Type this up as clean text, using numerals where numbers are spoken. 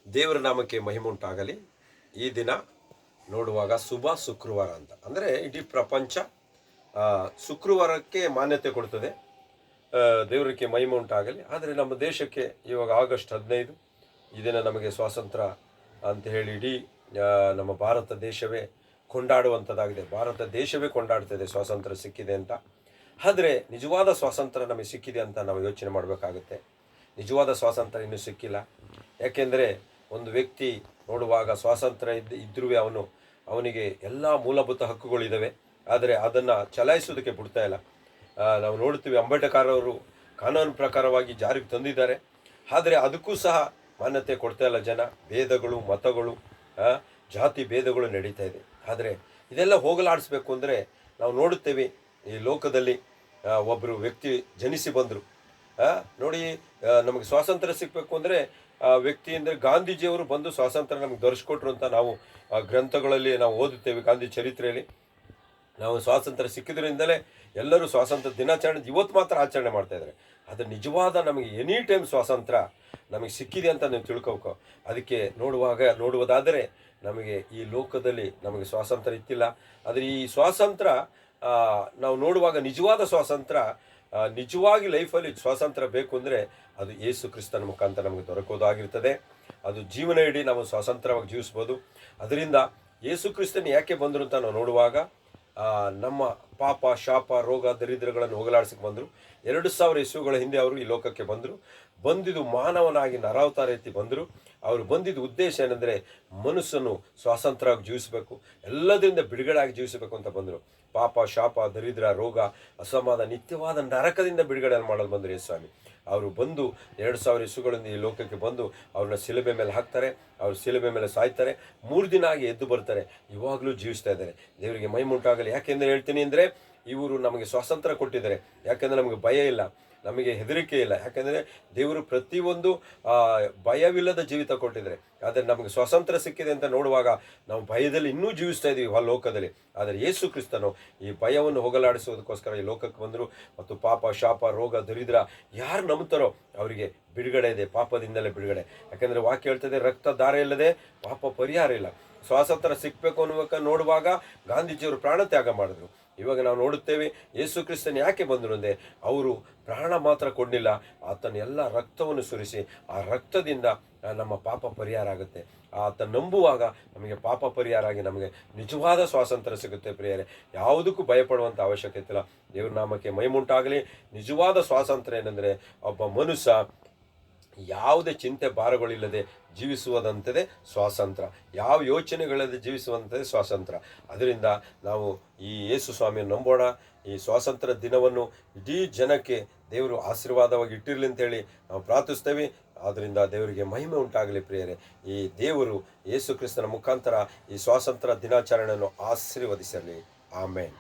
ದೇವರ ನಾಮಕ್ಕೆ ಮಹಿಮೆ ಉಂಟಾಗಲಿ. ಈ ದಿನ ನೋಡುವಾಗ ಶುಭ ಶುಕ್ರವಾರ ಅಂತ ಅಂದರೆ ಇಡೀ ಪ್ರಪಂಚ ಶುಕ್ರವಾರಕ್ಕೆ ಮಾನ್ಯತೆ ಕೊಡ್ತದೆ. ದೇವರಿಗೆ ಮಹಿಮೆ ಉಂಟಾಗಲಿ. ಆದರೆ ನಮ್ಮ ದೇಶಕ್ಕೆ ಇವಾಗ ಆಗಸ್ಟ್ 15 ಈ ದಿನ ನಮಗೆ ಸ್ವಾತಂತ್ರ್ಯ ಅಂತ ಹೇಳಿ ಇಡೀ ನಮ್ಮ ಭಾರತ ದೇಶವೇ ಕೊಂಡಾಡುವಂಥದ್ದಾಗಿದೆ. ಭಾರತ ದೇಶವೇ ಕೊಂಡಾಡ್ತದೆ ಸ್ವಾತಂತ್ರ್ಯ ಸಿಕ್ಕಿದೆ ಅಂತ. ಆದರೆ ನಿಜವಾದ ಸ್ವಾತಂತ್ರ್ಯ ನಮಗೆ ಸಿಕ್ಕಿದೆ ಅಂತ ನಾವು ಯೋಚನೆ ಮಾಡಬೇಕಾಗುತ್ತೆ. ನಿಜವಾದ ಸ್ವಾತಂತ್ರ್ಯ ಇನ್ನೂ ಸಿಕ್ಕಿಲ್ಲ. ಯಾಕೆಂದರೆ ಒಂದು ವ್ಯಕ್ತಿ ನೋಡುವಾಗ ಸ್ವಾತಂತ್ರ್ಯ ಇದ್ರೂ ಅವನಿಗೆ ಎಲ್ಲ ಮೂಲಭೂತ ಹಕ್ಕುಗಳಿದ್ದಾವೆ, ಆದರೆ ಅದನ್ನು ಚಲಾಯಿಸೋದಕ್ಕೆ ಬಿಡ್ತಾ ಇಲ್ಲ. ನಾವು ನೋಡ್ತೀವಿ, ಅಂಬೇಡ್ಕರ್ ಅವರು ಕಾನೂನು ಪ್ರಕಾರವಾಗಿ ಜಾರಿಗೆ ತಂದಿದ್ದಾರೆ, ಆದರೆ ಅದಕ್ಕೂ ಸಹ ಮಾನ್ಯತೆ ಕೊಡ್ತಾ ಇಲ್ಲ ಜನ. ಭೇದಗಳು, ಮತಗಳು, ಜಾತಿ ಭೇದಗಳು ನಡೀತಾ ಇದೆ. ಆದರೆ ಇದೆಲ್ಲ ಹೋಗಲಾಡಿಸ್ಬೇಕು ಅಂದರೆ ನಾವು ನೋಡುತ್ತೇವೆ, ಈ ಲೋಕದಲ್ಲಿ ಒಬ್ಬರು ವ್ಯಕ್ತಿ ಜನಿಸಿ ಬಂದರು. ನೋಡಿ, ನಮಗೆ ಸ್ವಾತಂತ್ರ್ಯ ಸಿಗಬೇಕು ಅಂದರೆ ವ್ಯಕ್ತಿ ಅಂದರೆ ಗಾಂಧೀಜಿಯವರು ಬಂದು ಸ್ವಾತಂತ್ರ್ಯ ನಮಗೆ ದೊರಕಿಸ್ಕೊಟ್ರು ಅಂತ ನಾವು ಗ್ರಂಥಗಳಲ್ಲಿ ನಾವು ಓದುತ್ತೇವೆ. ಗಾಂಧಿ ಚರಿತ್ರೆಯಲ್ಲಿ ನಾವು ಸ್ವಾತಂತ್ರ್ಯ ಸಿಕ್ಕಿದ್ರಿಂದಲೇ ಎಲ್ಲರೂ ಸ್ವಾತಂತ್ರ್ಯ ದಿನಾಚರಣೆ ಇವತ್ತು ಮಾತ್ರ ಆಚರಣೆ ಮಾಡ್ತಾ ಇದ್ದಾರೆ. ಆದರೆ ನಿಜವಾದ ನಮಗೆ ಎನಿ ಟೈಮ್ ಸ್ವಾತಂತ್ರ್ಯ ನಮಗೆ ಸಿಕ್ಕಿದೆ ಅಂತ ನೀವು ತಿಳ್ಕೋಬೇಕು. ಅದಕ್ಕೆ ನೋಡುವುದಾದರೆ ನಮಗೆ ಈ ಲೋಕದಲ್ಲಿ ನಮಗೆ ಸ್ವಾತಂತ್ರ್ಯ ಇತ್ತಿಲ್ಲ. ಆದರೆ ಈ ಸ್ವಾತಂತ್ರ್ಯ ನಾವು ನೋಡುವಾಗ ನಿಜವಾದ ಸ್ವಾತಂತ್ರ್ಯ, ನಿಜವಾಗಿ ಲೈಫಲ್ಲಿ ಸ್ವಾತಂತ್ರ್ಯ ಬೇಕು ಅಂದರೆ ಅದು ಯೇಸು ಕ್ರಿಸ್ತನ ಮುಖಾಂತರ ನಮಗೆ ದೊರಕೋದಾಗಿರ್ತದೆ. ಅದು ಜೀವನ ಇಡೀ ನಾವು ಸ್ವಾತಂತ್ರ್ಯವಾಗಿ ಜೀವಿಸ್ಬೋದು. ಅದರಿಂದ ಯೇಸು ಕ್ರಿಸ್ತನ ಯಾಕೆ ಬಂದರು ಅಂತ ನಾವು ನೋಡುವಾಗ ನಮ್ಮ ಪಾಪ, ಶಾಪ, ರೋಗ, ದರಿದ್ರಗಳನ್ನು ಹೋಗಲಾಡಿಸಕ್ಕೆ ಬಂದರು. 2000 ಇಸುಗಳ ಹಿಂದೆ ಅವರು ಈ ಲೋಕಕ್ಕೆ ಬಂದಿದ್ದು ಮಾನವನಾಗಿ ನರಾವತಾರ ಎತ್ತಿ ಬಂದರು. ಅವರು ಬಂದಿದ್ದ ಉದ್ದೇಶ ಏನೆಂದರೆ ಮನುಷ್ಯನು ಸ್ವಾತಂತ್ರ್ಯವಾಗಿ ಜೀವಿಸಬೇಕು, ಎಲ್ಲದರಿಂದ ಬಿಡುಗಡೆ ಆಗಿ ಜೀವಿಸಬೇಕು ಅಂತ ಬಂದರು. ಪಾಪ, ಶಾಪ, ದರಿದ್ರ, ರೋಗ, ಅಸಮಾಧಾನ, ನಿತ್ಯವಾದ ನರಕದಿಂದ ಬಿಡುಗಡೆ ಮಾಡಲು ಬಂದರು ಯೇಸು ಸ್ವಾಮಿ. ಅವರು ಬಂದು 2000 ಇಸುಗಳಿಂದ ಈ ಲೋಕಕ್ಕೆ ಬಂದು ಅವ್ರನ್ನ ಶಿಲುಬೆ ಮೇಲೆ ಹಾಕ್ತಾರೆ, ಅವರು ಶಿಲುಬೆ ಮೇಲೆ ಸಾಯ್ತಾರೆ, 3 ದಿನ ಆಗಿ ಎದ್ದು ಬರ್ತಾರೆ, ಇವಾಗಲೂ ಜೀವಿಸ್ತಾ ಇದ್ದಾರೆ. ದೇವರಿಗೆ ಮಹಿಮೆ ಉಂಟಾಗಲಿ. ಯಾಕೆಂದರೆ ಹೇಳ್ತೀನಿ ಅಂದರೆ ಇವರು ನಮಗೆ ಸ್ವಾತಂತ್ರ್ಯ ಕೊಟ್ಟಿದ್ದಾರೆ. ಯಾಕೆಂದರೆ ನಮಗೆ ಭಯ ಇಲ್ಲ, ನಮಗೆ ಹೆದರಿಕೆ ಇಲ್ಲ. ಯಾಕೆಂದರೆ ದೇವರು ಪ್ರತಿಯೊಂದು ಭಯವಿಲ್ಲದ ಜೀವಿತ ಕೊಟ್ಟಿದ್ದಾರೆ. ಆದರೆ ನಮಗೆ ಸ್ವಾತಂತ್ರ್ಯ ಸಿಕ್ಕಿದೆ ಅಂತ ನೋಡುವಾಗ ನಾವು ಭಯದಲ್ಲಿ ಇನ್ನೂ ಜೀವಿಸ್ತಾ ಇದ್ದೀವಿ ಲೋಕದಲ್ಲಿ. ಆದರೆ ಯೇಸು ಕ್ರಿಸ್ತನು ಈ ಭಯವನ್ನು ಹೋಗಲಾಡಿಸೋದಕ್ಕೋಸ್ಕರ ಈ ಲೋಕಕ್ಕೆ ಬಂದರು. ಮತ್ತು ಪಾಪ, ಶಾಪ, ರೋಗ, ದರಿದ್ರ ಯಾರು ನಂಬ್ತಾರೋ ಅವರಿಗೆ ಬಿಡುಗಡೆ ಇದೆ, ಪಾಪದಿಂದಲೇ ಬಿಡುಗಡೆ. ಯಾಕೆಂದರೆ ವಾಕ್ಯ ಹೇಳ್ತದೆ, ರಕ್ತ ಧಾರೆ ಇಲ್ಲದೆ ಪಾಪ ಪರಿಹಾರ ಇಲ್ಲ. ಸ್ವಾತಂತ್ರ್ಯ ಸಿಕ್ಕಬೇಕು ಅನ್ನುವಾಗ ನೋಡುವಾಗ ಗಾಂಧೀಜಿಯವರು ಪ್ರಾಣ ತ್ಯಾಗ ಮಾಡಿದ್ರು. ಇವಾಗ ನಾವು ನೋಡುತ್ತೇವೆ ಯೇಸು ಕ್ರಿಸ್ತನ್ ಯಾಕೆ ಬಂದರು ಅಂದರೆ ಅವರು ಪ್ರಾಣ ಮಾತ್ರ ಕೊಡಲಿಲ್ಲ, ಆತನ ಎಲ್ಲ ರಕ್ತವನ್ನು ಸುರಿಸಿ ಆ ರಕ್ತದಿಂದ ನಮ್ಮ ಪಾಪ ಪರಿಹಾರ ಆಗುತ್ತೆ. ಆತ ನಂಬುವಾಗ ನಮಗೆ ಪಾಪ ಪರಿಹಾರ ಆಗಿ ನಮಗೆ ನಿಜವಾದ ಸ್ವಾತಂತ್ರ್ಯ ಸಿಗುತ್ತೆ. ಪ್ರಿಯರೇ, ಯಾವುದಕ್ಕೂ ಭಯಪಡುವಂಥ ಅವಶ್ಯಕತೆ ಇಲ್ಲ. ದೇವ್ರ ನಾಮಕ್ಕೆ ಮಹಿಮುಂಟಾಗಲಿ. ನಿಜವಾದ ಸ್ವಾತಂತ್ರ್ಯ ಏನೆಂದರೆ ಒಬ್ಬ ಮನುಷ್ಯ ಯಾವುದೇ ಚಿಂತೆ ಭಾರಗಳಿಲ್ಲದೆ ಜೀವಿಸುವುದಂಥದ್ದೇ ಸ್ವಾತಂತ್ರ್ಯ. ಯಾವ ಯೋಚನೆಗಳಿಲ್ಲದೆ ಜೀವಿಸುವಂಥದ್ದೇ ಸ್ವಾತಂತ್ರ್ಯ. ಅದರಿಂದ ನಾವು ಈ ಯೇಸು ಸ್ವಾಮಿಯನ್ನು ನಂಬೋಣ. ಈ ಸ್ವಾತಂತ್ರ್ಯ ದಿನವನ್ನು ಇಡೀ ಜನಕ್ಕೆ ದೇವರು ಆಶೀರ್ವಾದವಾಗಿ ಇಟ್ಟಿರಲಿ ಅಂತೇಳಿ ನಾವು ಪ್ರಾರ್ಥಿಸ್ತೇವೆ. ಆದ್ದರಿಂದ ದೇವರಿಗೆ ಮಹಿಮೆ ಉಂಟಾಗಲಿ. ಪ್ರಿಯರೇ, ಈ ದೇವರು ಯೇಸು ಕ್ರಿಸ್ತನ ಮುಖಾಂತರ ಈ ಸ್ವಾತಂತ್ರ್ಯ ದಿನಾಚರಣೆಯನ್ನು ಆಶೀರ್ವದಿಸಲಿ. ಆಮೇನ್.